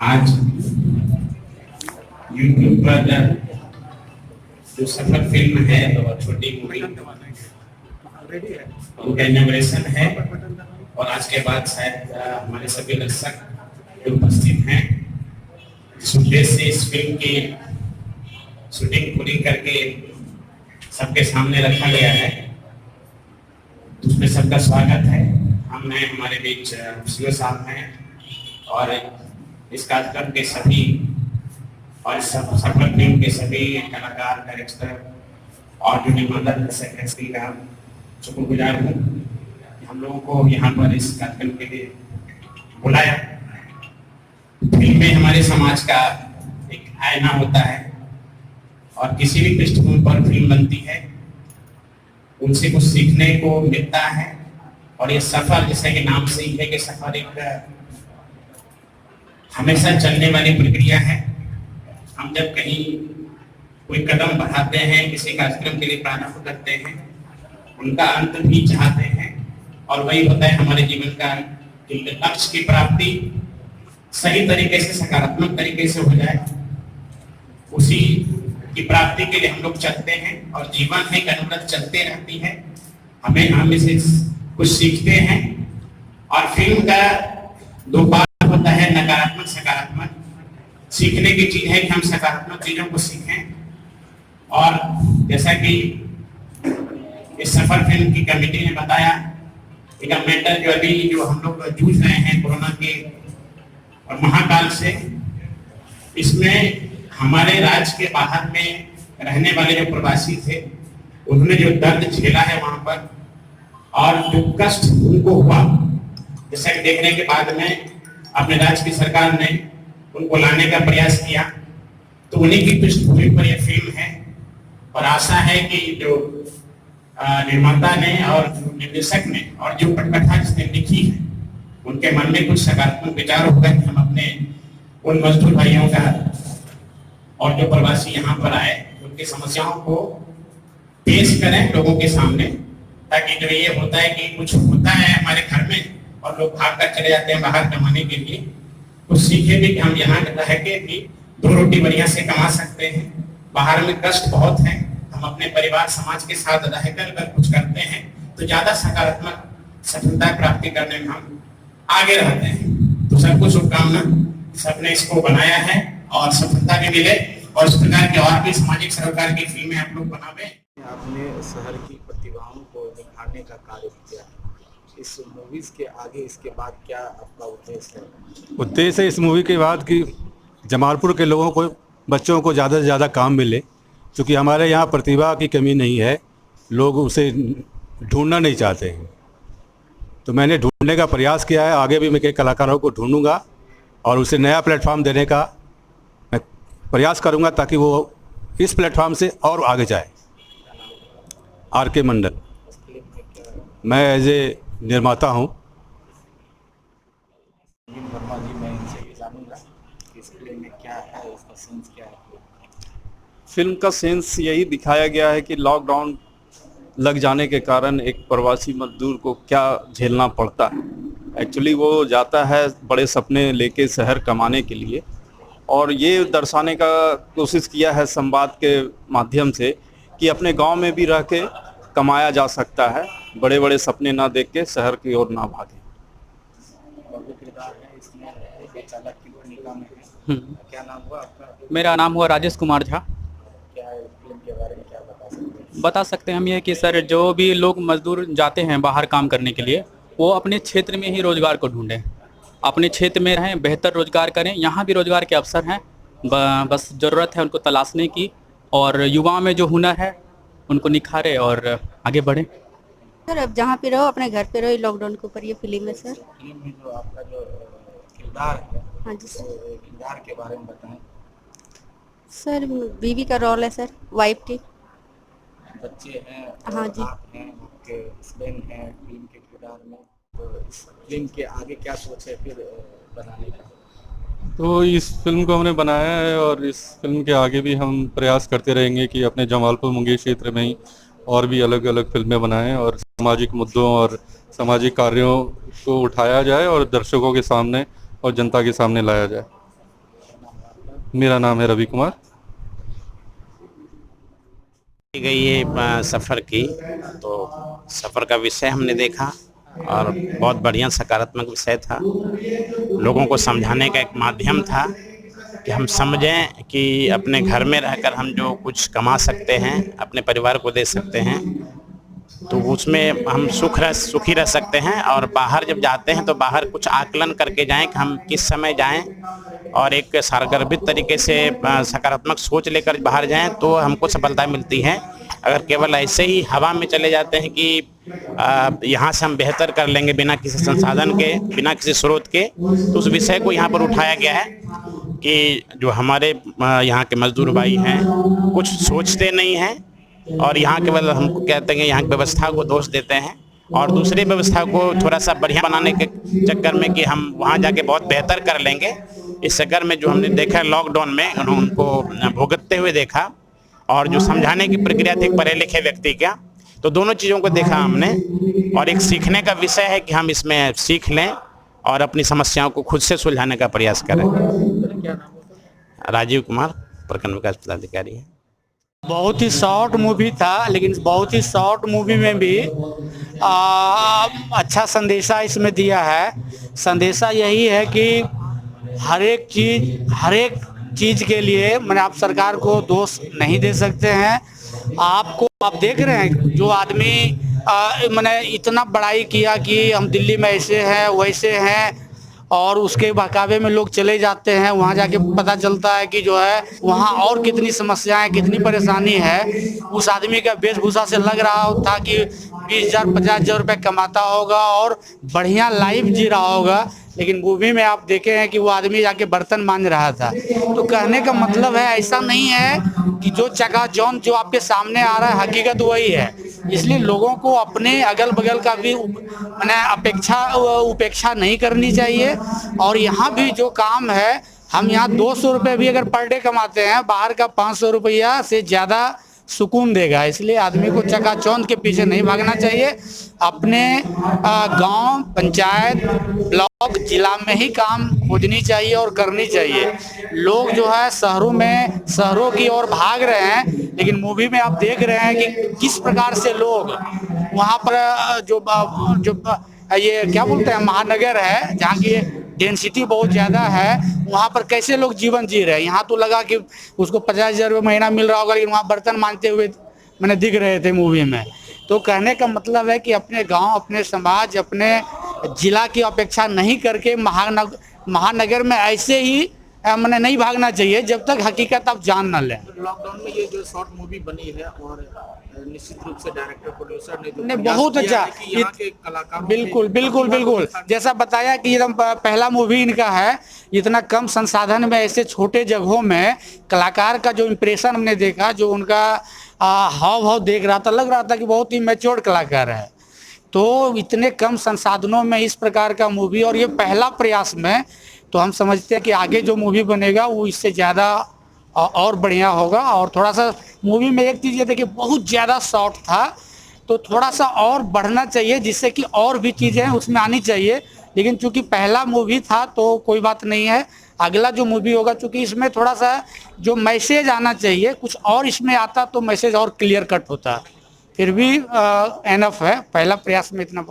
आज यूट्यूब पर जो सफल फिल्म है छोटी मूवी उनका इनॉग्रेशन है और आज के बाद शायद हमारे सभी दर्शक जो उपस्थित हैं इस उद्देश्य से इस फिल्म की शूटिंग पूरी करके सबके सामने रखा गया है। उसमें सबका स्वागत है। हम हैं, हमारे बीच सीओ साहब हैं और इस कार्यक्रम के सभी और सफल फिल्म के सभी कलाकार, डायरेक्टर और जो निर्माता दर्शक है सभी का शुक्रगुजार हूँ कि हम लोगों को यहाँ पर इस कार्यक्रम के लिए बुलाया। फिल्में हमारे समाज का एक आईना होता है और किसी भी पृष्ठभूमि पर फिल्म बनती है उनसे कुछ सीखने को मिलता है। और ये सफर, जैसे कि नाम से ही है कि सफर एक हमेशा चलने वाली प्रक्रिया है। हम जब कहीं कोई कदम बढ़ाते हैं, किसी कार्यक्रम के लिए प्रारंभ करते हैं, उनका अंत भी चाहते हैं और वही होता है हमारे जीवन का लक्ष्य की प्राप्ति सही तरीके से, सकारात्मक तरीके से हो जाए। उसी की प्राप्ति के लिए हम लोग चलते हैं और जीवन है एक अनुव्रत चलते रहती है। हम इसे कुछ सीखते हैं और फिल्म का दो पार्ट होता है, नकारात्मक, सकारात्मक। सीखने की चीज है कि हम सकारात्मक चीजों को सीखें और जैसा कि इस सफल फिल्म की कमेटी ने बताया, एक मेंटल जो हम लोग जूझ रहे हैं कोरोना के और महाकाल से, इसमें हमारे राज्य के बाहर में रहने वाले जो प्रवासी थे उन्होंने जो दर्द झेला है वहां पर और जो कष्ट उनको हुआ, जैसा कि देखने के बाद में अपने राज्य की सरकार ने उनको लाने का प्रयास किया, तो उन्हीं की पृष्ठभूमि पर यह फिल्म है। और आशा है कि जो निर्माता ने और जो निर्देशक ने और जो पटकथा जिसने लिखी है उनके मन में कुछ सकारात्मक विचार होगा कि हम अपने उन मजदूर भाइयों का और जो प्रवासी यहाँ पर आए उनकी समस्याओं को पेश करें लोगों के सामने, ताकि जो ये होता है कि कुछ होता है हमारे घर में और लोग भाग कर चले जाते हैं बाहर कमाने के लिए, कुछ सीखे भी कि हम यहाँ रह के भी दो रोटी बढ़िया से कमा सकते हैं। बाहर में कष्ट बहुत है, हम अपने परिवार समाज के साथ रहकर अगर कुछ करते हैं तो ज्यादा सकारात्मक सफलता प्राप्ति करने में हम आगे रहते हैं। तो सबको शुभकामना, सबने इसको बनाया है और सफलता भी मिले और इस प्रकार के और भी सामाजिक सरोकार की फिल्में आप लोग बनावे। आपने शहर की प्रतिभाओं को निखारने का कार्य किया, इस मूवीज के आगे इसके बाद क्या आपका उद्देश्य है? उद्देश्य है इस मूवी के बाद कि जमालपुर के लोगों को, बच्चों को ज़्यादा से ज़्यादा काम मिले, क्योंकि हमारे यहाँ प्रतिभा की कमी नहीं है, लोग उसे ढूंढना नहीं चाहते हैं। तो मैंने ढूंढने का प्रयास किया है, आगे भी मैं कई कलाकारों को ढूंढूंगा और उसे नया प्लेटफॉर्म देने का मैं प्रयास करूंगा ताकि वो इस प्लेटफॉर्म से और आगे जाए। आर.के. मंडल, मैं एज ए निर्माता हूँ। वर्मा जी, मैं इनसे ये जानूंगा कि इस फिल्म में क्या है, इसका सेंस क्या है? फिल्म का सेंस यही दिखाया गया है कि लॉकडाउन लग जाने के कारण एक प्रवासी मजदूर को क्या झेलना पड़ता है। एक्चुअली वो जाता है बड़े सपने लेके शहर कमाने के लिए, और ये दर्शाने का कोशिश किया है संवाद के माध्यम से कि अपने गांव में भी रह के कमाया जा सकता है, बड़े बड़े सपने ना देख के शहर की ओर ना भागे। चालक की भूमिका में है। क्या नाम हुआ आपका? मेरा नाम हुआ राजेश कुमार झा। क्या है फिल्म के बारे में क्या बता सकते हैं हम ये कि सर, जो भी लोग मजदूर जाते हैं बाहर काम करने के लिए, वो अपने क्षेत्र में ही रोजगार को ढूंढें, अपने क्षेत्र में रहें, बेहतर रोजगार करें। यहाँ भी रोजगार के अवसर हैं, बस ज़रूरत है उनको तलाशने की, और युवाओं में जो हुनर है उनको निखारे और आगे बढ़े। सर, अब जहाँ पे रहो अपने घर पे रहो, लॉकडाउन के ऊपर ये फिल्म है सर। फिल्म में जो आपका जो किरदार है, हाँ जी सर। किरदार के बारे में बताएं। सर, बीवी का रोल है सर, वाइफ की। बच्चे हैं, हाँ जी। आप हैं, आपके हस्बैंड हैं फिल्म के किरदार में, तो इस फिल्म के आगे क्या सोच है फिर बनाने का? तो इस फिल्म को हमने बनाया है और इस फिल्म के आगे भी हम प्रयास करते रहेंगे कि अपने जमालपुर मुंगेर क्षेत्र में ही और भी अलग अलग फिल्में बनाएं और सामाजिक मुद्दों और सामाजिक कार्यों को उठाया जाए और दर्शकों के सामने और जनता के सामने लाया जाए। मेरा नाम है रवि कुमार। की गई ये सफ़र की, तो सफ़र का विषय हमने देखा और बहुत बढ़िया सकारात्मक विषय था। लोगों को समझाने का एक माध्यम था कि हम समझें कि अपने घर में रहकर हम जो कुछ कमा सकते हैं, अपने परिवार को दे सकते हैं, तो उसमें हम सुखी रह सकते हैं। और बाहर जब जाते हैं तो बाहर कुछ आकलन करके जाएं कि हम किस समय जाएं, और एक सारगर्भित तरीके से सकारात्मक सोच लेकर बाहर जाएं तो हमको सफलता मिलती है। अगर केवल ऐसे ही हवा में चले जाते हैं कि यहाँ से हम बेहतर कर लेंगे बिना किसी संसाधन के, बिना किसी स्रोत के, तो उस विषय को यहाँ पर उठाया गया है कि जो हमारे यहाँ के मजदूर भाई हैं कुछ सोचते नहीं हैं और यहाँ केवल हमको कहते हैं कि यहाँ की व्यवस्था को दोष देते हैं, और दूसरी व्यवस्था को थोड़ा सा बढ़िया बनाने के चक्कर में कि हम वहाँ जाके बहुत बेहतर कर लेंगे। इस चक्कर में जो हमने देखा लॉकडाउन में उनको भुगतते हुए देखा, और जो समझाने की प्रक्रिया थी पढ़े लिखे व्यक्ति का, तो दोनों चीज़ों को देखा हमने, और एक सीखने का विषय है कि हम इसमें सीख लें और अपनी समस्याओं को खुद से सुलझाने का प्रयास करें। राजीव कुमार, प्रखंड विकास पदाधिकारी है। बहुत ही शॉर्ट मूवी था, लेकिन बहुत ही शॉर्ट मूवी में भी अच्छा संदेशा इसमें दिया है। संदेशा यही है कि हर एक चीज़ के लिए मैंने आप सरकार को दोष नहीं दे सकते हैं। आप देख रहे हैं जो आदमी मैंने इतना बड़ाई किया कि हम दिल्ली में ऐसे हैं वैसे हैं, और उसके बहकावे में लोग चले जाते हैं, वहाँ जाके पता चलता है कि जो है वहाँ और कितनी समस्याएं, कितनी परेशानी है। उस आदमी का वेशभूषा से लग रहा था कि 20,000 50,000 रुपये कमाता होगा और बढ़िया लाइफ जी रहा होगा, लेकिन मूवी में आप देखे हैं कि वो आदमी जाके बर्तन मांज रहा था। तो कहने का मतलब है ऐसा नहीं है कि जो चकाचौंध जो आपके सामने आ रहा है हकीकत वही है। इसलिए लोगों को अपने अगल बगल का भी मैंने उपेक्षा नहीं करनी चाहिए। और यहाँ भी जो काम है, हम यहाँ 200 रुपये भी अगर पर डे कमाते हैं, बाहर का 500 रुपया से ज़्यादा सुकून देगा। इसलिए आदमी को चकाचौंध के पीछे नहीं भागना चाहिए, अपने गांव, पंचायत, ब्लॉक, जिला में ही काम खोजनी चाहिए और करनी चाहिए। लोग जो है शहरों की ओर भाग रहे हैं, लेकिन मूवी में आप देख रहे हैं कि किस प्रकार से लोग वहाँ पर जो ये क्या बोलते हैं महानगर है, जहाँ की डेंसिटी बहुत ज़्यादा है, वहाँ पर कैसे लोग जीवन जी रहे हैं। यहाँ तो लगा कि उसको 50,000 रुपये महीना मिल रहा होगा, लेकिन वहाँ बर्तन मांजते हुए मैंने दिख रहे थे मूवी में। तो कहने का मतलब है कि अपने गांव, अपने समाज, अपने जिला की अपेक्षा नहीं करके महानगर में ऐसे ही मैंने नहीं भागना चाहिए जब तक हकीकत आप जान न लें। लॉकडाउन में ये जो शॉर्ट मूवी बनी है, और निश्चित रूप से डायरेक्टर प्रोड्यूसर ने ने बहुत अच्छा, बिल्कुल जैसा बताया कि एकदम पहला मूवी इनका है। इतना कम संसाधन में ऐसे छोटे जगहों में कलाकार का जो इम्प्रेशन हमने देखा, जो उनका हाव भाव देख रहा था, लग रहा था कि बहुत ही मैच्योर्ड कलाकार है। तो इतने कम संसाधनों में इस प्रकार का मूवी, और ये पहला प्रयास में, तो हम समझते हैं कि आगे जो मूवी बनेगा वो इससे ज़्यादा और बढ़िया होगा। और थोड़ा सा मूवी में एक चीज़ ये देखिए, बहुत ज़्यादा शॉर्ट था, तो थोड़ा सा और बढ़ना चाहिए, जिससे कि और भी चीज़ें उसमें आनी चाहिए। लेकिन चूंकि पहला मूवी था तो कोई बात नहीं है, अगला जो मूवी होगा, चूंकि इसमें थोड़ा सा जो मैसेज आना चाहिए कुछ और इसमें आता तो मैसेज और क्लियर कट होता। फिर भी एनफ है, पहला प्रयास में इतना